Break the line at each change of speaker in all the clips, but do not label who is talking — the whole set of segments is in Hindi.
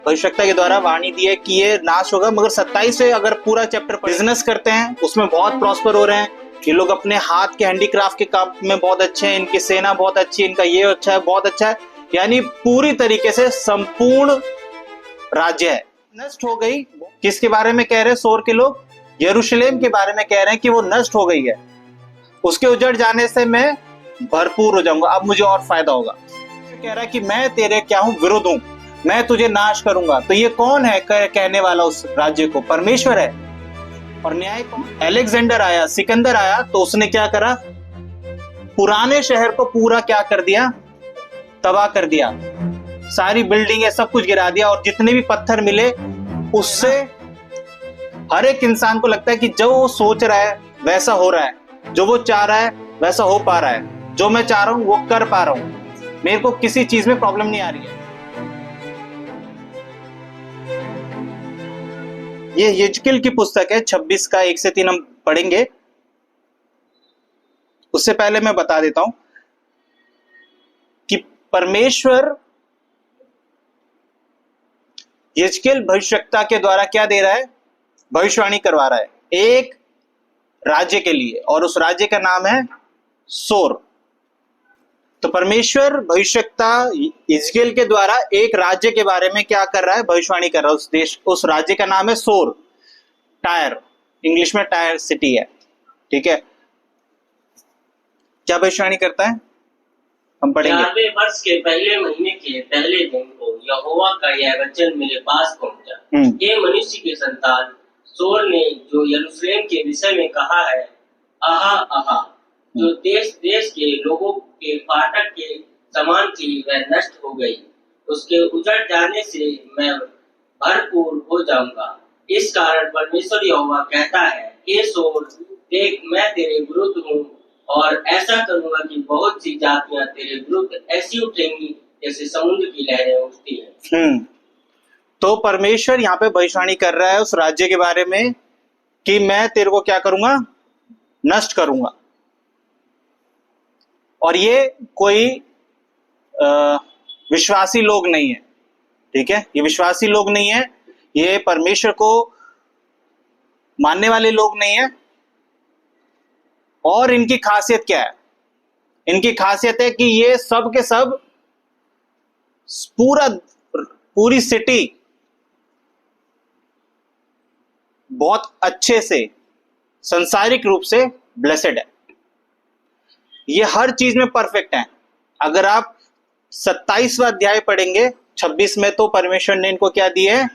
भविष्यवक्ता के द्वारा वाणी दी है कि ये नाश होगा, मगर 27 से अगर पूरा चैप्टर बिजनेस करते हैं उसमें बहुत प्रॉस्पर हो रहे हैं। ये लोग अपने हाथ के हैंडीक्राफ्ट के काम में बहुत अच्छे हैं, इनकी सेना बहुत अच्छी है, इनका ये अच्छा है, बहुत अच्छा है, यानी पूरी तरीके से संपूर्ण राज्य है। नष्ट हो गई, किसके बारे में कह रहे हैं सोर के लोग? यरूशलेम के बारे में कह रहे हैं कि वो नष्ट हो गई है, उसके उजड़ जाने से मैं भरपूर हो जाऊंगा, अब मुझे और फायदा होगा। कह रहा है कि मैं तेरे क्या हूं, विरुद्ध हूं, मैं तुझे नाश करूंगा। तो ये कौन है कहने वाला उस राज्य को? परमेश्वर है। और न्याय कौन? अलेक्जेंडर आया, सिकंदर आया, तो उसने क्या करा? पुराने शहर को पूरा क्या कर दिया? तबाह कर दिया, सारी बिल्डिंगें सब कुछ गिरा दिया, और जितने भी पत्थर मिले उससे हर एक इंसान को लगता है कि जो वो सोच रहा है वैसा हो रहा है, जो वो चाह रहा है वैसा हो पा रहा है, जो मैं चाह रहा हूं वो कर पा रहा हूं, मेरे को किसी चीज में प्रॉब्लम नहीं आ रही है। ये यिजकेल की पुस्तक है, 26 का 1 से 3 हम पढ़ेंगे। उससे पहले मैं बता देता हूं कि परमेश्वर यिजकेल भविष्यवक्ता के द्वारा क्या दे रहा है? भविष्यवाणी करवा रहा है एक राज्य के लिए, और उस राज्य का नाम है सोर। तो परमेश्वर भविष्यवक्ता यिजकेल के द्वारा एक राज्य के बारे में क्या कर रहा है? भविष्यवाणी कर रहा है। उस देश, उस राज्य का नाम है सोर, टायर, इंग्लिश में टायर सिटी है, ठीक है। क्या भविष्यवाणी करता है हम पढ़ेंगे।
11वें वर्ष के पहले महीने के पहले दिन को यहोवा का यह वचन मेरे पास पहुंचा। हे मनुष्य के संतान, सोर ने जो यरूशलेम के विषय में कहा है, आहा आहा, जो देश देश के लोगों के फाटक के समान थी वह नष्ट हो गई, उसके उजड़ जाने से मैं भरपूर हो जाऊंगा। इस कारण परमेश्वर यहोवा कहता है, हे सोर, देख मैं तेरे विरुद्ध हूँ, और ऐसा करूंगा कि बहुत सी जातियां तेरे विरुद्ध ऐसी उठेंगी जैसे समुद्र की लहरें उठती हैं।
तो परमेश्वर यहाँ पे भविष्यवाणी कर रहा है उस राज्य के बारे में कि मैं तेरे को क्या करूंगा? नष्ट करूंगा। और ये कोई विश्वासी लोग नहीं है, ठीक है, ये विश्वासी लोग नहीं है, ये परमेश्वर को मानने वाले लोग नहीं है। और इनकी खासियत क्या है? इनकी खासियत है कि ये सब के सब पूरी सिटी बहुत अच्छे से सांसारिक रूप से ब्लेसेड है, ये हर चीज में परफेक्ट है। अगर आप 27वां अध्याय पढ़ेंगे 26 में, तो परमेश्वर ने इनको क्या दी है?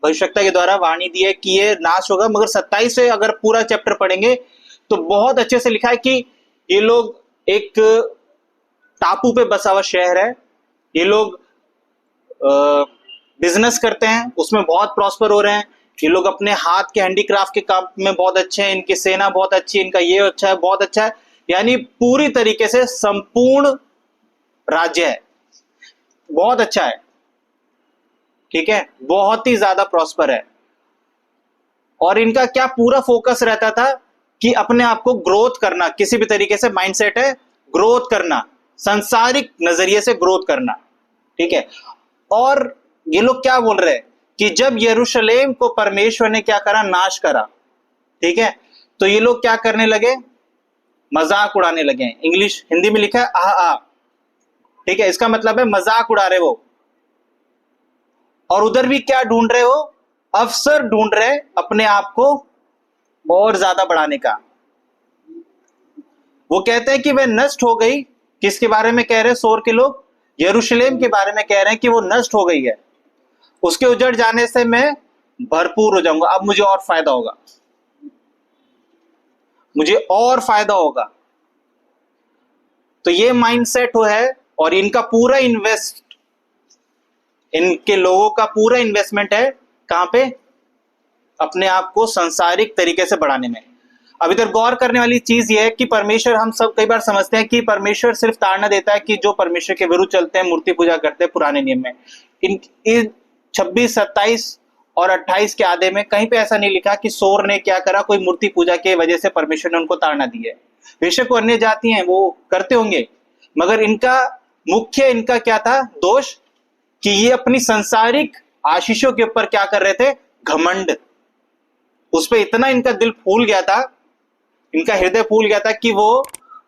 भविष्यवक्ता के द्वारा वाणी दी है कि ये नाश होगा, मगर 27 से अगर पूरा चैप्टर पढ़ेंगे तो बहुत अच्छे से लिखा है कि ये लोग एक टापू पे बसा हुआ शहर है, ये लोग बिजनेस करते हैं, उसमें बहुत प्रॉस्पर हो रहे हैं, ये लोग अपने हाथ के हैंडीक्राफ्ट के काम में बहुत अच्छे हैं, इनकी सेना बहुत अच्छी है, इनका ये अच्छा है, बहुत अच्छा है, यानी पूरी तरीके से संपूर्ण राज्य है, बहुत अच्छा है, ठीक है, बहुत ही ज्यादा प्रॉस्पर है। और इनका क्या पूरा फोकस रहता था कि अपने आप को ग्रोथ करना, किसी भी तरीके से माइंडसेट है ग्रोथ करना, सांसारिक नजरिए से ग्रोथ करना, ठीक है। और ये लोग क्या बोल रहे हैं कि जब यरूशलेम को परमेश्वर ने क्या करा? नाश करा, ठीक है, तो ये लोग क्या करने लगे? मजाक उड़ाने लगे। इंग्लिश, हिंदी में लिखा है आहा, ठीक है, इसका मतलब है मजाक उड़ा रहे वो। और उधर भी क्या ढूंढ रहे हो? अवसर ढूंढ रहे अपने आप को और ज्यादा बढ़ाने का। वो कहते हैं कि वह नष्ट हो गई। किसके बारे में कह रहे हैं सोर के लोग? यरूशलेम के बारे में कह रहे हैं कि वो नष्ट हो गई है, उसके उजड़ जाने से मैं भरपूर हो जाऊंगा, अब मुझे और फायदा होगा, मुझे और फायदा होगा। तो ये माइंडसेट है, और इनका पूरा इनके लोगों का पूरा इन्वेस्टमेंट है कहां पे? अपने आप को सांसारिक तरीके से बढ़ाने में। अब इधर गौर करने वाली चीज ये है कि परमेश्वर, हम सब कई बार समझते हैं कि परमेश्वर सिर्फ ताड़ना देता है कि जो परमेश्वर के विरुद्ध चलते हैं, मूर्ति पूजा करते हैं पुराने नियम में। इन 26, 27 और 28 के आधे में कहीं पे ऐसा नहीं लिखा कि सोर ने क्या करा, कोई मूर्ति पूजा के वजह से परमेश्वर ने उनको ताड़ना दी है। बेशक वो अन्य जाति हैं, वो करते होंगे, मगर इनका मुख्य, इनका क्या था दोष? कि ये अपनी सांसारिक आशीषों के ऊपर क्या कर रहे थे? घमंड। उस पर इतना इनका दिल फूल गया था, इनका हृदय फूल गया था कि वो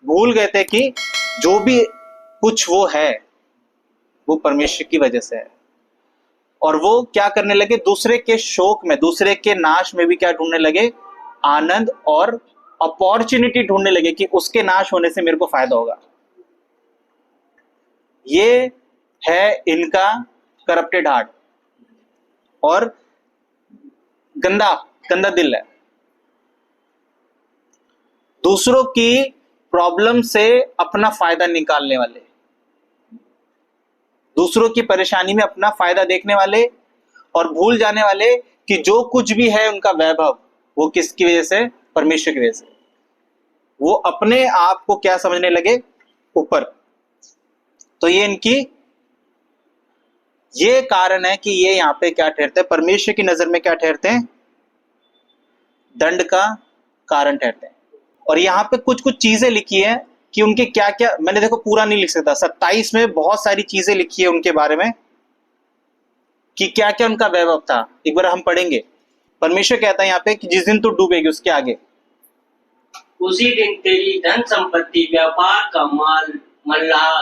भूल गए थे कि जो भी कुछ वो है वो परमेश्वर की वजह से है। और वो क्या करने लगे? दूसरे के शोक में, दूसरे के नाश में भी क्या ढूंढने लगे? आनंद और अपॉर्चुनिटी ढूंढने लगे कि उसके नाश होने से मेरे को फायदा होगा। ये है इनका करप्टेड हार्ट और गंदा गंदा दिल है। दूसरों की प्रॉब्लम से अपना फायदा निकालने वाले, दूसरों की परेशानी में अपना फायदा देखने वाले, और भूल जाने वाले कि जो कुछ भी है उनका वैभव वो किसकी वजह से? परमेश्वर की वजह से। वो अपने आप को क्या समझने लगे? ऊपर। तो ये इनकी ये कारण है कि ये यहां पे क्या ठहरते हैं? परमेश्वर की नजर में क्या ठहरते हैं? दंड का कारण ठहरते हैं। और यहां पे कुछ कुछ चीजें लिखी है कि उनके क्या क्या, मैंने देखो पूरा नहीं लिख सकता, 27 में बहुत सारी चीजें लिखी है उनके बारे में कि क्या क्या उनका वैभव था। एक बार हम पढ़ेंगे। परमेश्वर कहता है यहाँ पे कि जिस दिन तू डूबेगी, उसके आगे,
उसी दिन तेरी धन संपत्ति, व्यापार का माल, मल्लाह,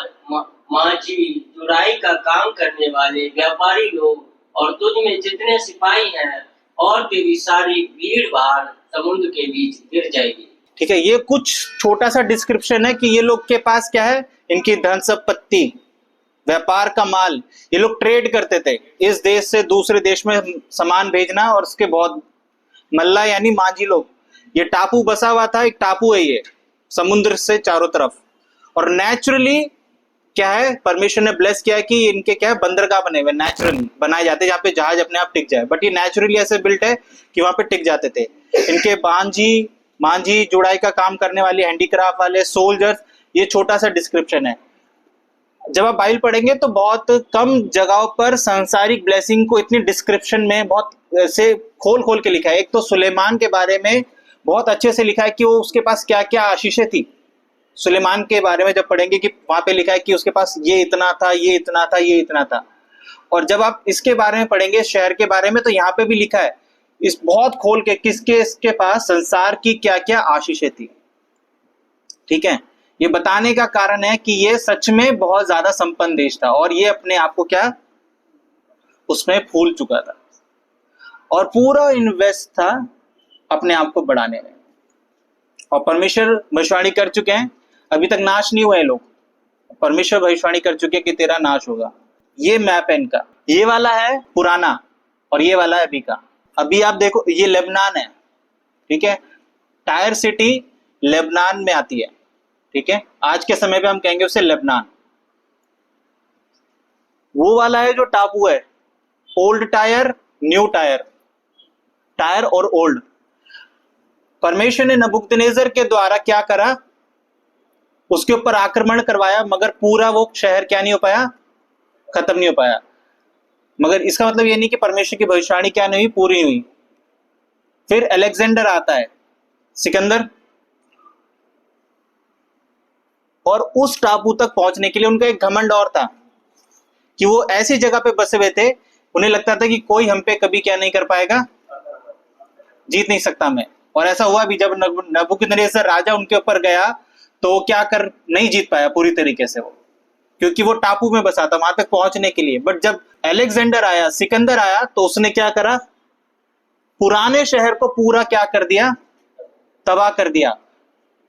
माझी, चुराई का काम करने वाले व्यापारी लोग और तुझ में जितने सिपाही हैं और तेरी सारी भीड़ भाड़ समुद्र के बीच गिर जाएगी।
ठीक है, ये कुछ छोटा सा डिस्क्रिप्शन है कि ये लोग के पास क्या है? इनकी धन संपत्ति, व्यापार का माल। ये लोग ट्रेड करते थे, इस देश से दूसरे देश में सामान भेजना, और उसके बहुत मल्ला यानी माझी लोग। ये टापू बसा हुआ था, एक टापू है ये समुद्र से चारों तरफ, और नेचुरली क्या है? परमेश्वर ने ब्लेस किया है कि इनके क्या है? बंदरगाह बने हुए, नेचुरली बनाए जाते हैं जहाँ पे जहाज अपने आप टिक जाए। बट ये नेचुरली ऐसे बिल्ट है कि वहां पे टिक जाते थे। इनके मांझी जुड़ाई का काम करने वाले, हैंडीक्राफ्ट वाले, सोल्जर्स। ये छोटा सा डिस्क्रिप्शन है। जब आप बाइबल पढ़ेंगे तो बहुत कम जगहों पर सांसारिक ब्लेसिंग को इतनी डिस्क्रिप्शन में बहुत से खोल खोल के लिखा है। एक तो सुलेमान के बारे में बहुत अच्छे से लिखा है कि वो उसके पास क्या क्या आशीषें थी। सुलेमान के बारे में जब पढ़ेंगे कि वहां पे लिखा है कि उसके पास ये इतना था, ये इतना था, ये इतना था। और जब आप इसके बारे में पढ़ेंगे, शहर के बारे में, तो यहाँ पे भी लिखा है इस बहुत खोल के किसके इसके पास संसार की क्या क्या आशीषें थी। ठीक है, ये बताने का कारण है कि ये सच में बहुत ज्यादा संपन्न देश था, और ये अपने आप को क्या उसमें फूल चुका था, और पूरा इन्वेस्ट था अपने आप को बढ़ाने में। और परमेश्वर भविष्यवाणी कर चुके हैं, अभी तक नाश नहीं हुए लोग। परमेश्वर भविष्यवाणी कर चुके हैं कि तेरा नाश होगा। ये मैप है इनका। ये वाला है पुराना और ये वाला है अभी का। अभी आप देखो, ये लेबनान है, ठीक है, टायर सिटी लेबनान में आती है। ठीक है, आज के समय पे हम कहेंगे उसे लेबनान। वो वाला है जो टापू है, old tyre, new tyre, tyre और ओल्ड। परमेश्वर ने नबूकदनेस्सर के द्वारा क्या करा? उसके ऊपर आक्रमण करवाया, मगर पूरा वो शहर क्या नहीं हो पाया? खत्म नहीं हो पाया। मगर इसका मतलब ये नहीं कि परमेश्वर की भविष्यवाणी क्या नहीं हुई? पूरी हुई। फिर अलेक्जेंडर आता है, सिकंदर, और उस टापू तक पहुंचने के लिए उनका एक घमंड और था कि वो ऐसी जगह पे बसे हुए थे, उन्हें लगता था कि कोई हम पे कभी क्या नहीं कर पाएगा, जीत नहीं सकता मैं। और ऐसा हुआ भी, जब नबूकदनेस्सर राजा उनके ऊपर गया तो वो क्या कर नहीं जीत पाया पूरी तरीके से, वो क्योंकि वो टापू में बसा था वहां तक पहुंचने के लिए। बट जब अलेक्जेंडर आया, सिकंदर आया, तो उसने क्या करा? पुराने शहर को पूरा क्या कर दिया? तबाह कर दिया।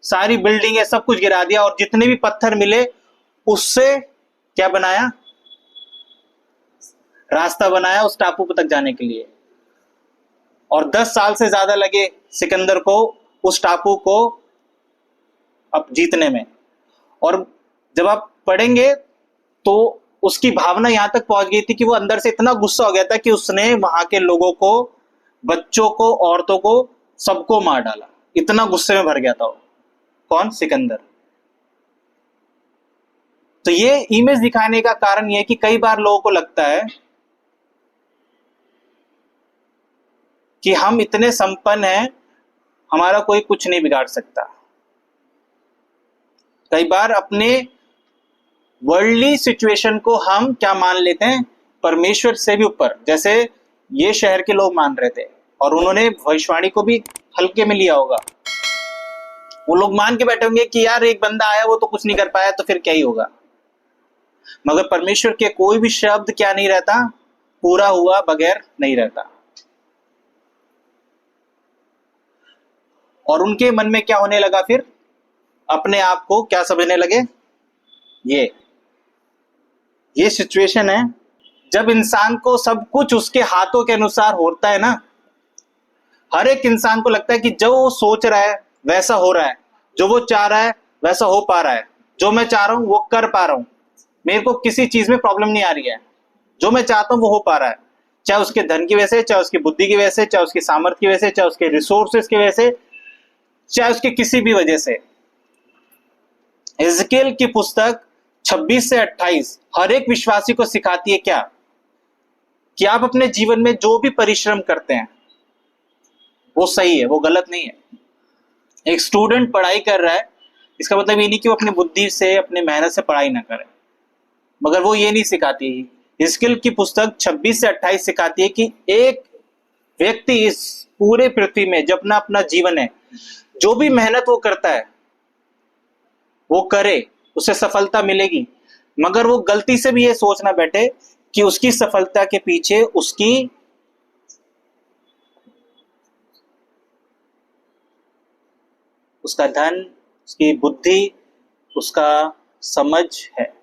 सारी बिल्डिंगें सब कुछ गिरा दिया, और जितने भी पत्थर मिले उससे क्या बनाया? रास्ता बनाया उस टापू तक जाने के लिए। और 10 साल से ज्यादा लगे सिकंदर को उस टापू को अब जीतने में। और जब आप पढ़ेंगे तो उसकी भावना यहां तक पहुंच गई थी कि वो अंदर से इतना गुस्सा हो गया था कि उसने वहां के लोगों को, बच्चों को, औरतों को, सबको मार डाला। इतना गुस्से में भर गया था वो। कौन? सिकंदर। तो ये इमेज दिखाने का कारण ये है कि कई बार लोगों को लगता है कि हम इतने संपन्न हैं, हमारा कोई कुछ नहीं बिगाड़ सकता। कई बार अपने वर्ल्डली सिचुएशन को हम क्या मान लेते हैं? परमेश्वर से भी ऊपर, जैसे ये शहर के लोग मान रहे थे और उन्होंने भविष्यवाणी को भी हल्के में लिया होगा। वो लोग मान के बैठे होंगे कि यार एक बंदा आया, वो तो कुछ नहीं कर पाया, तो फिर क्या ही होगा। मगर परमेश्वर के कोई भी शब्द क्या नहीं रहता, पूरा हुआ बगैर नहीं रहता। और उनके मन में क्या होने लगा फिर, अपने आप को क्या समझने लगे। ये सिचुएशन है जब इंसान को सब कुछ उसके हाथों के अनुसार होता है ना। हर एक इंसान को लगता है कि जो वो सोच रहा है वैसा हो रहा है, जो वो चाह रहा है वैसा हो पा रहा है, जो मैं चाह रहा हूं वो कर पा रहा हूं, मेरे को किसी चीज में प्रॉब्लम नहीं आ रही है, जो मैं चाहता हूं वो हो पा रहा है, चाहे उसके धन की वजह से, चाहे उसकी बुद्धि की वजह से, चाहे उसकी सामर्थ्य की वजह से, चाहे उसके रिसोर्सेस की वजह से, चाहे उसके किसी भी वजह से। हिजकिय्याह की पुस्तक 26 से 28 हर एक विश्वासी को सिखाती है क्या, कि आप अपने जीवन में जो भी परिश्रम करते हैं वो सही है, वो गलत नहीं है। एक स्टूडेंट पढ़ाई कर रहा है, इसका मतलब ये नहीं कि वो अपनी बुद्धि से, अपनी मेहनत से पढ़ाई ना करे, मगर वो ये नहीं सिखाती। हिजकिय्याह की पुस्तक 26 से 28 सिखाती है कि एक व्यक्ति इस पूरे पृथ्वी में जब अपना अपना जीवन है, जो भी मेहनत वो करता है वो करे, उसे सफलता मिलेगी। मगर वो गलती से भी ये सोच ना बैठे कि उसकी सफलता के पीछे उसका धन, उसकी बुद्धि, उसका समझ है।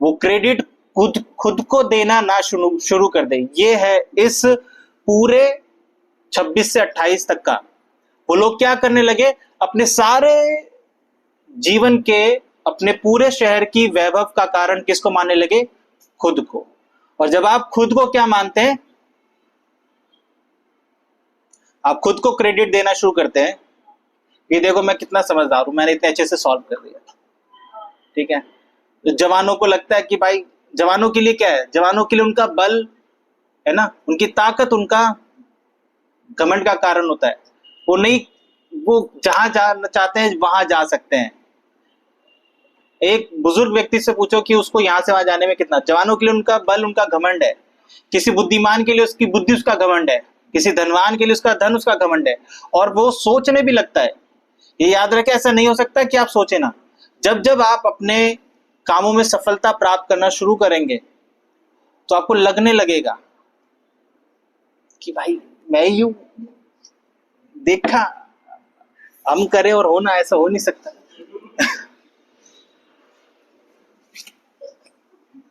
वो क्रेडिट खुद को देना ना शुरू कर दे। ये है इस पूरे 26 से 28 तक का। वो लोग क्या करने लगे, अपने सारे जीवन के, अपने पूरे शहर की वैभव का कारण किसको मानने लगे, खुद को। और जब आप खुद को क्या मानते हैं, आप खुद को क्रेडिट देना शुरू करते हैं कि देखो मैं कितना समझदार हूं, मैंने इतने अच्छे से सॉल्व कर दिया, ठीक है। तो जवानों को लगता है कि भाई, जवानों के लिए क्या है, जवानों के लिए उनका बल है ना, उनकी ताकत उनका घमंड का कारण होता है। वो जहां जाना चाहते हैं वहां जा सकते हैं। एक बुजुर्ग व्यक्ति से पूछो कि उसको यहां से वहां जाने में कितना, जवानों के लिए उनका बल, उनका घमंड है। किसी बुद्धिमान के लिए उसकी बुद्धि, उसका घमंड है। किसी धनवान के लिए उसका धन, उसका घमंड है। और वो सोचने भी लगता है। ये याद रखें, ऐसा नहीं हो सकता कि आप सोचे ना। जब जब आप अपने कामों में सफलता प्राप्त करना शुरू करेंगे तो आपको लगने लगेगा कि भाई मैं ही हूं, देखा हम करें और होना, ऐसा हो नहीं सकता।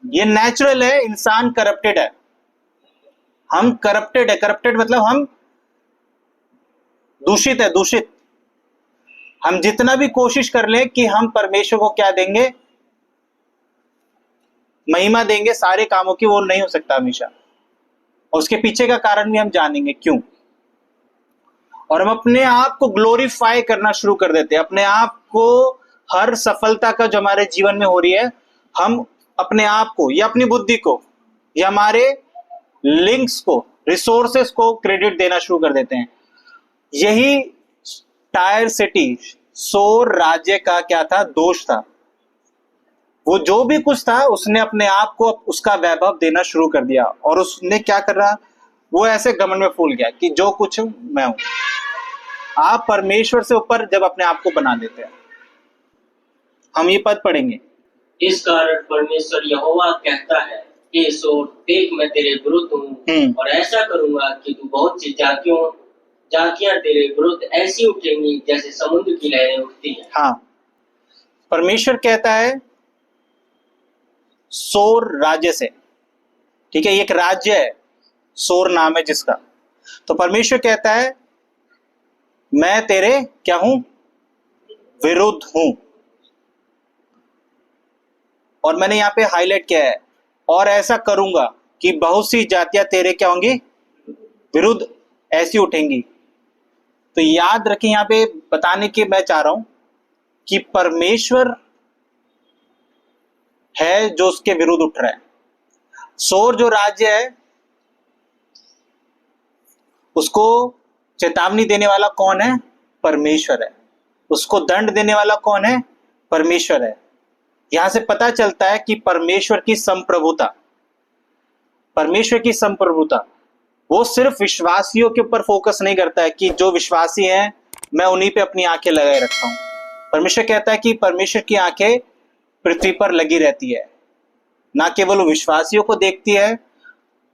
ये नेचुरल है, इंसान करप्टेड है। हम करप्टेड है, करप्टेड मतलब हम दूषित है, दूषित। हम जितना भी कोशिश कर लें कि हम परमेश्वर को क्या देंगे, महिमा देंगे सारे कामों की, वो नहीं हो सकता हमेशा। और उसके पीछे का कारण भी हम जानेंगे क्यों। और हम अपने आप को ग्लोरीफाई करना शुरू कर देते हैं, अपने आप को, हर सफलता का जो हमारे जीवन में हो रही है, हम अपने आप को या अपनी बुद्धि को या हमारे लिंक्स को, रिसोर्सेस को क्रेडिट देना शुरू कर देते हैं। यही टायर सिटी, सोर राज्य का क्या था, दोष था। वो जो भी कुछ था, उसने अपने आप को उसका वैभव देना शुरू कर दिया। और उसने क्या कर रहा, वो ऐसे घमंड में फूल गया कि जो कुछ मैं हूं। आप परमेश्वर से ऊपर जब अपने आप को बना देते हैं, हम ये पद पढ़ेंगे।
इस कारण परमेश्वर यहोवा कहता है, हे सोर, देख मैं तेरे विरुद्ध हूँ और ऐसा करूंगा कि तू बहुत सी जातियां तेरे विरुद्ध ऐसी उठेंगी जैसे समुद्र की लहरें उठती हैं।
हाँ, परमेश्वर कहता है सोर राज्य से, ठीक है, ये एक राज्य है, सोर नाम है जिसका। तो परमेश्वर कहता है मैं तेरे क्या हूं, विरुद्ध हूं। और मैंने यहां पे हाईलाइट किया है, और ऐसा करूंगा कि बहुत सी जातियां तेरे क्या होंगी, विरुद्ध ऐसी उठेंगी। तो याद रखें, यहां पे बताने के मैं चाह रहा हूं कि परमेश्वर है जो उसके विरुद्ध उठ रहा है। सोर जो राज्य है, उसको चेतावनी देने वाला कौन है, परमेश्वर है। उसको दंड देने वाला कौन है, परमेश्वर है। यहां से पता चलता है कि परमेश्वर की संप्रभुता, परमेश्वर की संप्रभुता, वो सिर्फ विश्वासियों के ऊपर फोकस नहीं करता है कि जो विश्वासी हैं मैं उन्हीं पे अपनी आंखें लगाए रखता हूं। परमेश्वर कहता है कि परमेश्वर की आंखें पृथ्वी पर लगी रहती है, ना केवल वो विश्वासियों को देखती है,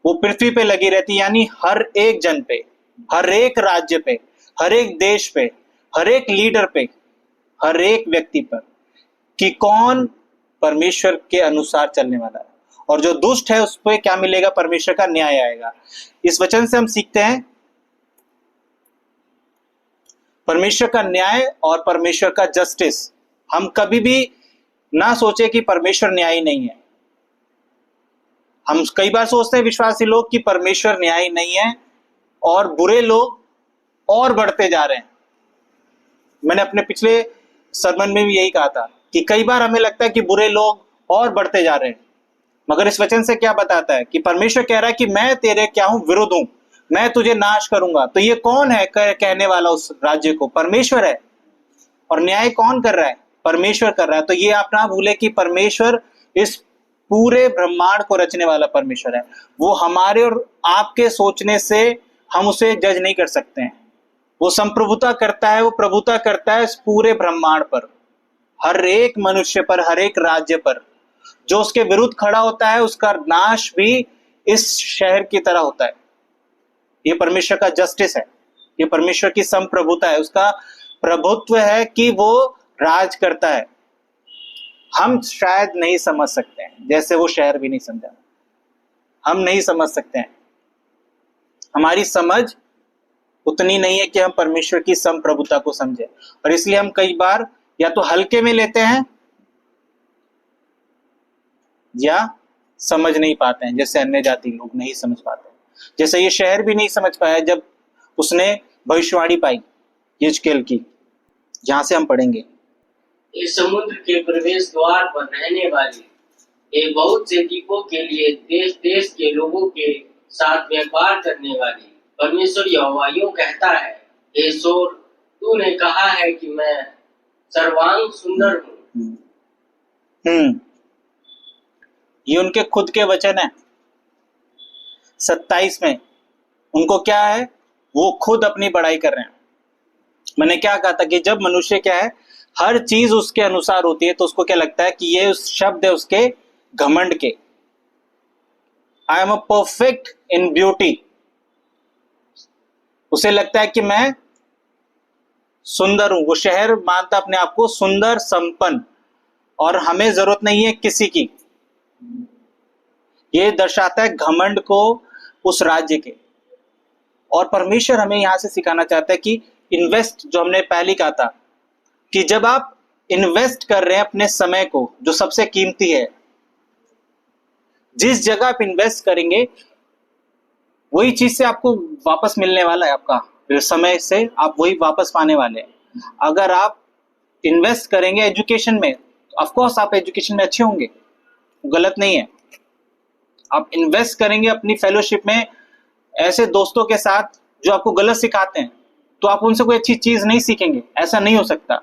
वो पृथ्वी पे लगी रहती है, यानी हर एक जन पे, हर एक राज्य पे, हर एक देश पे, हर एक लीडर पे, हर एक व्यक्ति पर, कि कौन परमेश्वर के अनुसार चलने वाला है, और जो दुष्ट है उस पर क्या मिलेगा, परमेश्वर का न्याय आएगा। इस वचन से हम सीखते हैं परमेश्वर का न्याय और परमेश्वर का जस्टिस। हम कभी भी ना सोचे कि परमेश्वर न्यायी नहीं है। हम कई बार सोचते हैं विश्वासी लोग कि परमेश्वर न्यायी नहीं है और बुरे लोग और बढ़ते जा रहे हैं। मैंने अपने पिछले सरमन में भी यही कहा था कि कई बार हमें लगता है कि बुरे लोग और बढ़ते जा रहे हैं, मगर इस वचन से क्या बताता है कि परमेश्वर कह रहा है कि मैं तेरे क्या हूं, विरुद्ध हूं, मैं तुझे नाश करूंगा। तो ये कौन है कहने वाला उस राज्य को? परमेश्वर है। और न्याय कौन कर रहा है? परमेश्वर कर रहा है। तो ये आप ना भूले कि परमेश्वर इस पूरे ब्रह्मांड को रचने वाला परमेश्वर है। वो हमारे और आपके सोचने से हम उसे जज नहीं कर सकते हैं। वो संप्रभुता करता है, वो प्रभुता करता है इस पूरे ब्रह्मांड पर, हर एक मनुष्य पर, हर एक राज्य पर। जो उसके विरुद्ध खड़ा होता है उसका नाश भी इस शहर की तरह होता है। ये परमेश्वर का जस्टिस है, ये परमेश्वर की संप्रभुता है, उसका प्रभुत्व है कि वो राज करता है। हम शायद नहीं समझ सकते हैं, जैसे वो शहर भी नहीं समझा। हम नहीं समझ सकते हैं, हमारी समझ उतनी नहीं है कि हम परमेश्वर की संप्रभुता को समझे, और इसलिए हम कई बार या तो हल्के में लेते हैं या समझ नहीं पाते हैं, जैसे अन्य जाति लोग नहीं समझ पाते। जैसे ये शहर भी नहीं समझ पाया जब उसने भविष्यवाणी पाई यिजकेल की, जहां से हम पढ़ेंगे।
इस समुद्र के प्रवेश द्वार पर रहने वाली ये बहुत से द्वीपों के लिए देश देश के लोगों के साथ व्यापार करने वाली परमेश्वर यहोवा यूं कहता है, हे सोर, तूने कहा है कि मैं सर्वांग सुंदर हूँ।
ये उनके खुद के वचन है। 27 में उनको क्या है, वो खुद अपनी बड़ाई कर रहे हैं। मैंने क्या कहा था कि जब मनुष्य क्या है, हर चीज उसके अनुसार होती है, तो उसको क्या लगता है कि ये उस शब्द है उसके घमंड के। I am a perfect in beauty. उसे लगता है कि मैं सुंदर हूं। वो शहर मानता अपने आप को सुंदर, संपन्न, और हमें जरूरत नहीं है किसी की। ये दर्शाता है घमंड को उस राज्य के। और परमेश्वर हमें यहां से सिखाना चाहता है कि इन्वेस्ट, जो हमने पहले कहा था कि जब आप इन्वेस्ट कर रहे हैं अपने समय को, जो सबसे कीमती है, जिस जगह आप इन्वेस्ट करेंगे वही चीज से आपको वापस मिलने वाला है। आपका समय से आप वही वापस पाने वाले हैं। अगर आप इन्वेस्ट करेंगे एजुकेशन में, ऑफ कोर्स आप एजुकेशन में अच्छे होंगे, गलत नहीं है। आप इन्वेस्ट करेंगे अपनी फेलोशिप में ऐसे दोस्तों के साथ जो आपको गलत सिखाते हैं, तो आप उनसे कोई अच्छी चीज नहीं सीखेंगे। ऐसा नहीं हो सकता।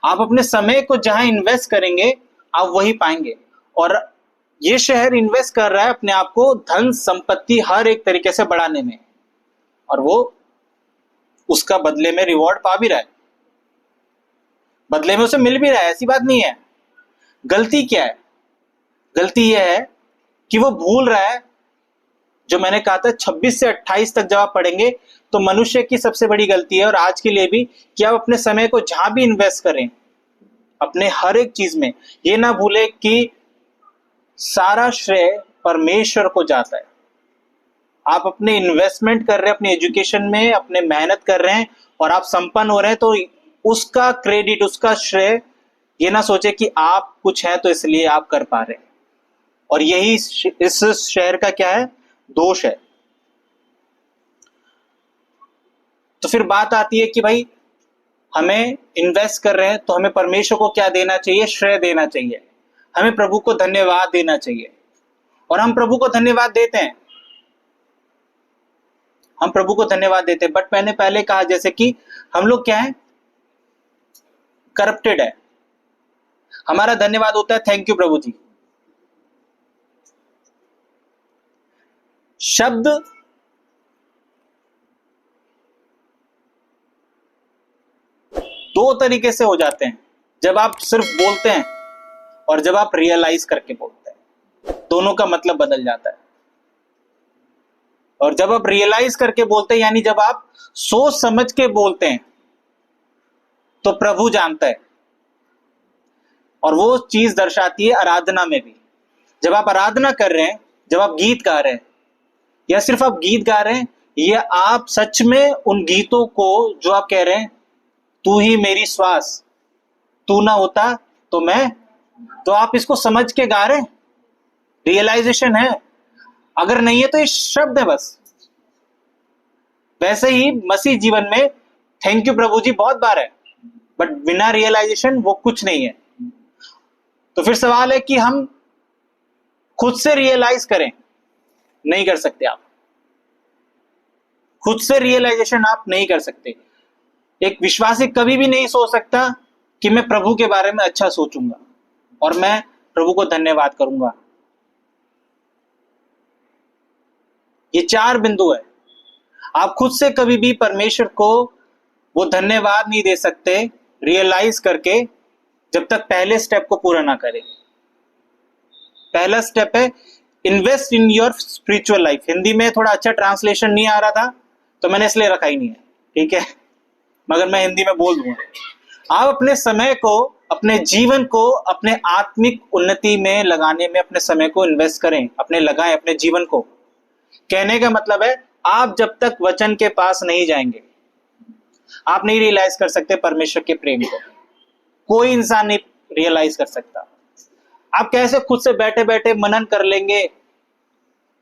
आप अपने समय को जहां इन्वेस्ट करेंगे आप वही पाएंगे। और ये शहर इन्वेस्ट कर रहा है अपने आप को धन संपत्ति हर एक तरीके से बढ़ाने में, और वो उसका बदले में रिवॉर्ड पा भी रहा है, बदले में उसे मिल भी रहा है। ऐसी बात नहीं है। गलती क्या है? गलती यह है कि वो भूल रहा है, जो मैंने कहा था 26 से 28 तक जब आप पढ़ेंगे तो मनुष्य की सबसे बड़ी गलती है, और आज के लिए भी, कि आप अपने समय को जहां भी इन्वेस्ट करें, अपने हर एक चीज में, ये ना भूले कि सारा श्रेय परमेश्वर को जाता है। आप अपने इन्वेस्टमेंट कर रहे हैं अपने एजुकेशन में, अपने मेहनत कर रहे हैं और आप संपन्न हो रहे हैं, तो उसका क्रेडिट, उसका श्रेय ये ना सोचे कि आप कुछ है तो इसलिए आप कर पा रहे हैं। और यही इस शहर का क्या है, दोष है। तो फिर बात आती है कि भाई हमें इन्वेस्ट कर रहे हैं तो हमें परमेश्वर को क्या देना चाहिए, श्रेय देना चाहिए, हमें प्रभु को धन्यवाद देना चाहिए। और हम प्रभु को धन्यवाद देते हैं, हम प्रभु को धन्यवाद देते हैं। बट मैंने पहले कहा जैसे कि हम लोग क्या है, करप्टेड है। हमारा धन्यवाद होता है थैंक यू प्रभु जी। शब्द दो तरीके से हो जाते हैं, जब आप सिर्फ बोलते हैं और जब आप रियलाइज करके बोलते हैं, दोनों का मतलब बदल जाता है। और जब आप रियलाइज करके बोलते हैं, यानी जब आप सोच समझ के बोलते हैं, तो प्रभु जानता है। और वो चीज दर्शाती है आराधना में भी। जब आप आराधना कर रहे हैं, जब आप गीत गा रहे हैं, या सिर्फ आप गीत गा रहे हैं, या आप सच में उन गीतों को जो आप कह रहे हैं, तू ही मेरी श्वास, तू ना होता तो मैं, तो आप इसको समझ के गा रहे हैं, रियलाइजेशन है। अगर नहीं है तो ये शब्द है बस। वैसे ही मसीह जीवन में थैंक यू प्रभु जी बहुत बार है, बट बिना रियलाइजेशन वो कुछ नहीं है। तो फिर सवाल है कि हम खुद से रियलाइज करें, नहीं कर सकते आप। खुद से रियलाइजेशन आप नहीं कर सकते। एक विश्वासी कभी भी नहीं सोच सकता कि मैं प्रभु के बारे में अच्छा सोचूंगा और मैं प्रभु को धन्यवाद करूंगा। ये 4 बिंदु है। आप खुद से कभी भी परमेश्वर को वो धन्यवाद नहीं दे सकते रियलाइज करके, जब तक पहले स्टेप को पूरा ना करें। पहला स्टेप है invest in your spiritual life. Hindi में थोड़ा अच्छा ट्रांसलेशन नहीं आ रहा था तो मैंने इसलिए रखा ही नहीं है, ठीक है, मगर मैं हिंदी में बोल दूंगा। आप अपने समय को, अपने जीवन को अपने आत्मिक उन्नति में लगाने में अपने समय को इन्वेस्ट करें, अपने लगाएं अपने जीवन को। कहने का मतलब है आप जब तक वचन के पास नहीं जाएंगे, आप नहीं रियलाइज कर सकते परमेश्वर के प्रेम को। कोई इंसान नहीं रियलाइज कर सकता। आप कैसे खुद से बैठे बैठे मनन कर लेंगे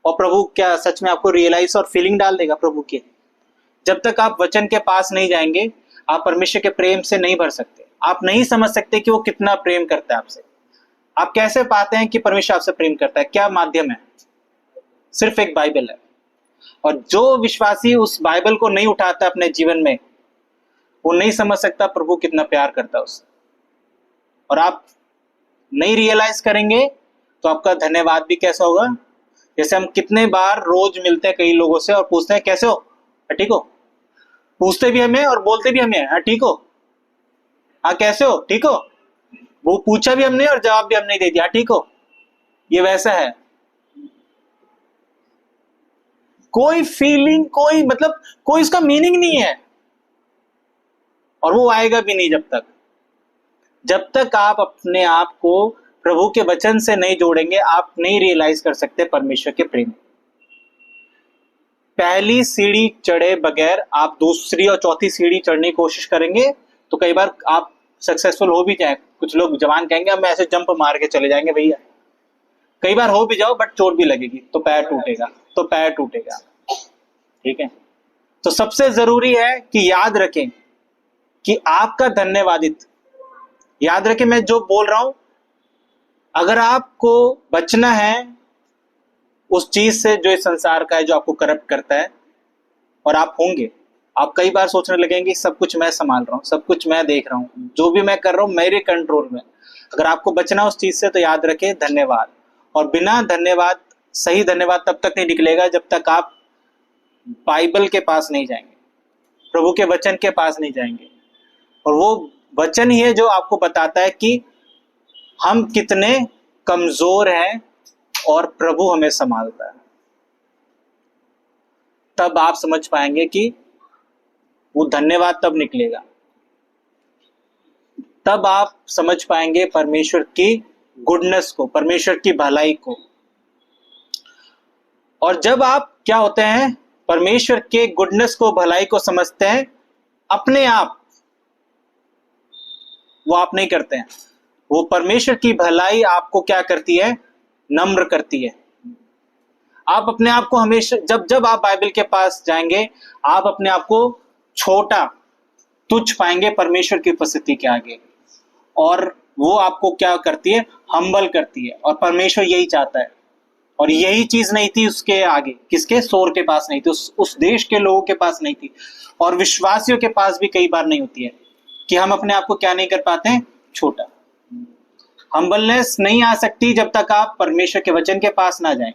और प्रभु क्या सच में आपको रियलाइज और फीलिंग डाल देगा प्रभु की? जब तक आप वचन के पास नहीं जाएंगे, आप परमेश्वर के प्रेम से नहीं भर सकते। आप नहीं समझ सकते कि वो कितना प्रेम करता है आपसे। आप कैसे पाते हैं कि परमेश्वर आपसे प्रेम करता है? क्या माध्यम है? सिर्फ एक बाइबल है। और जो विश्वासी उस बाइबल को नहीं उठाता अपने जीवन में, वो नहीं समझ सकता प्रभु कितना प्यार करता है उससे। और आप नहीं रियलाइज करेंगे तो आपका धन्यवाद भी कैसा होगा? जैसे हम कितने बार रोज मिलते हैं कई लोगों से और पूछते हैं कैसे हो, ठीक हो? पूछते भी हमें और बोलते भी हमें, हाँ ठीक हो, हाँ कैसे हो, ठीक हो। वो पूछा भी हमने और जवाब भी हमने दे दिया, ठीक हो। ये वैसा है। कोई फीलिंग, कोई मतलब, कोई इसका मीनिंग नहीं है। और वो आएगा भी नहीं जब तक आप अपने आप को प्रभु के वचन से नहीं जोड़ेंगे, आप नहीं रियलाइज कर सकते परमेश्वर के प्रेम। पहली सीढ़ी चढ़े बगैर आप दूसरी और चौथी सीढ़ी चढ़ने की कोशिश करेंगे तो कई बार आप सक्सेसफुल हो भी जाए। कुछ लोग जवान कहेंगे हम ऐसे जंप मार के चले जाएंगे भैया। कई बार हो भी जाओ बट चोट भी लगेगी, तो पैर टूटेगा, ठीक है। तो सबसे जरूरी है कि याद रखें कि आपका धन्यवादित, याद रखें मैं जो बोल रहा हूं, अगर आपको बचना है उस चीज से जो इस संसार का है, जो आपको करप्ट करता है, और आप होंगे, आप कई बार सोचने लगेंगे सब कुछ मैं संभाल रहा हूं, सब कुछ मैं देख रहा हूं, जो भी मैं कर रहा हूं मेरे कंट्रोल में। अगर आपको बचना उस चीज से तो याद रखें धन्यवाद। और बिना धन्यवाद, सही धन्यवाद तब तक नहीं निकलेगा जब तक आप बाइबल के पास नहीं जाएंगे, प्रभु के वचन के पास नहीं जाएंगे। और वो वचन ही है जो आपको बताता है कि हम कितने कमजोर हैं और प्रभु हमें संभालता है। तब आप समझ पाएंगे कि वो धन्यवाद तब निकलेगा, तब आप समझ पाएंगे परमेश्वर की गुडनेस को, परमेश्वर की भलाई को। और जब आप क्या होते हैं, परमेश्वर के गुडनेस को, भलाई को समझते हैं, अपने आप वो आप नहीं करते हैं, वो परमेश्वर की भलाई आपको क्या करती है, नम्र करती है। आप अपने आप को हमेशा, जब आप बाइबल के पास जाएंगे, आप अपने आप को छोटा, तुच्छ पाएंगे परमेश्वर की उपस्थिति के आगे। और वो आपको क्या करती है, हम्बल करती है। और परमेश्वर यही चाहता है। और यही चीज नहीं थी उसके आगे, किसके, सोर के पास नहीं थी, उस देश के लोगों के पास नहीं थी, और विश्वासियों के पास भी कई बार नहीं होती है, कि हम अपने आप को क्या नहीं कर पाते हैं, छोटा। हम्बलनेस नहीं आ सकती जब तक आप परमेश्वर के वचन के पास ना जाएं।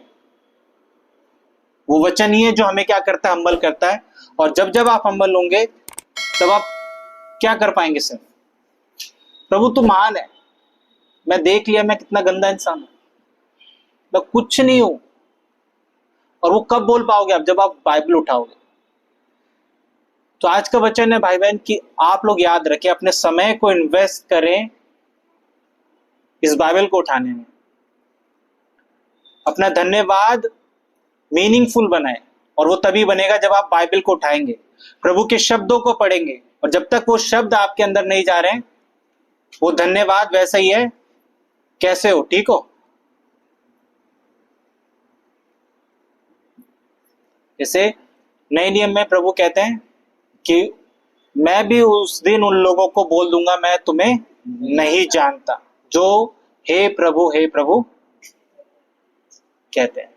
वो वचन ही है जो हमें क्या करता है, हम्बल करता है। और जब जब आप हम्बल होंगे तब आप क्या कर पाएंगे सर? प्रभु तू महान है, मैं देख लिया मैं कितना गंदा इंसान हूं, मैं कुछ नहीं हूं। और वो कब बोल पाओगे आप? जब आप बाइबल उठाओगे। तो आज का वचन है भाई बहन कि आप लोग याद रखें, अपने समय को इन्वेस्ट करें इस बाइबल को उठाने में। अपना धन्यवाद मीनिंगफुल बनाएं, और वो तभी बनेगा जब आप बाइबल को उठाएंगे, प्रभु के शब्दों को पढ़ेंगे। और जब तक वो शब्द आपके अंदर नहीं जा रहे हैं, वो धन्यवाद वैसा ही है कैसे हो। ठीक हो? जैसे नए नियम में प्रभु कहते हैं कि मैं भी उस दिन उन लोगों को बोल दूंगा मैं तुम्हें नहीं जानता, जो हे प्रभु कहते हैं।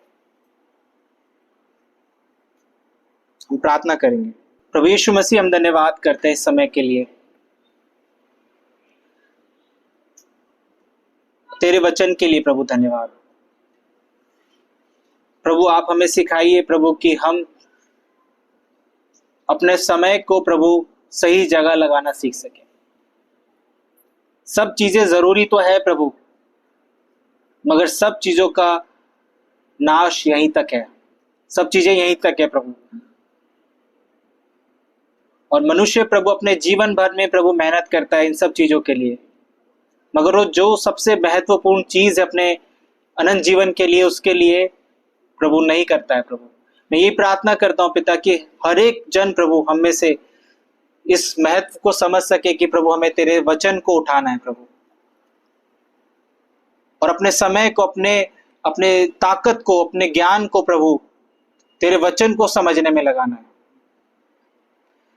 हम प्रार्थना करेंगे। प्रभु यीशु मसीह, हम धन्यवाद करते हैं इस समय के लिए, तेरे वचन के लिए। प्रभु धन्यवाद। प्रभु आप हमें सिखाइए प्रभु कि हम अपने समय को प्रभु सही जगह लगाना सीख सके। सब चीजें जरूरी तो है प्रभु, मगर सब चीजों का नाश यहीं तक है, सब चीजें यहीं तक है प्रभु। और मनुष्य प्रभु अपने जीवन भर में प्रभु मेहनत करता है इन सब चीजों के लिए, मगर वो जो सबसे महत्वपूर्ण चीज है अपने अनंत जीवन के लिए, उसके लिए प्रभु नहीं करता है। प्रभु मैं यही प्रार्थना करता हूं पिता कि हर एक जन प्रभु हम में से इस महत्व को समझ सके कि प्रभु हमें तेरे वचन को उठाना है प्रभु, और अपने समय को, अपने ताकत को, अपने ज्ञान को प्रभु तेरे वचन को समझने में लगाना है।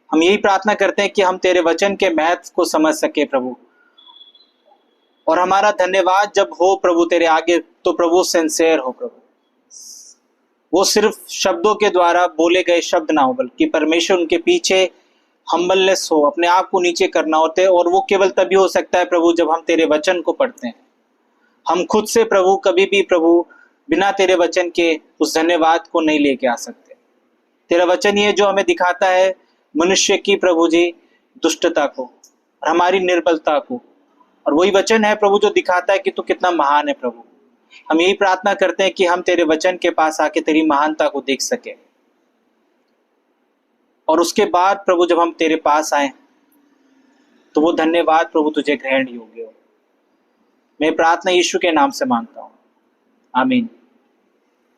हम यही प्रार्थना करते हैं कि हम तेरे वचन के महत्व को समझ सके प्रभु, और हमारा धन्यवाद जब हो प्रभु तेरे आगे तो प्रभु सिंसियर हो प्रभु, वो सिर्फ शब्दों के द्वारा बोले गए शब्द ना हो, बल्कि परमेश्वर उनके पीछे हम्बलनेस हो, अपने आप को नीचे करना होते हैं। और वो केवल तभी हो सकता है प्रभु जब हम तेरे वचन को पढ़ते हैं। हम खुद से प्रभु कभी भी प्रभु बिना तेरे वचन के उस धन्यवाद को नहीं लेके आ सकते। तेरा वचन ही है जो हमें दिखाता है मनुष्य की प्रभु जी दुष्टता को और हमारी निर्बलता को, और वही वचन है प्रभु जो दिखाता है कि तू कितना महान है प्रभु। हम यही प्रार्थना करते हैं कि हम तेरे वचन के पास आके तेरी महानता को देख सके, और उसके बाद प्रभु जब हम तेरे पास आए तो वो धन्यवाद प्रभु तुझे ग्रहण योग्य हो। मैं प्रार्थना यीशु के नाम से मांगता हूँ, आमीन।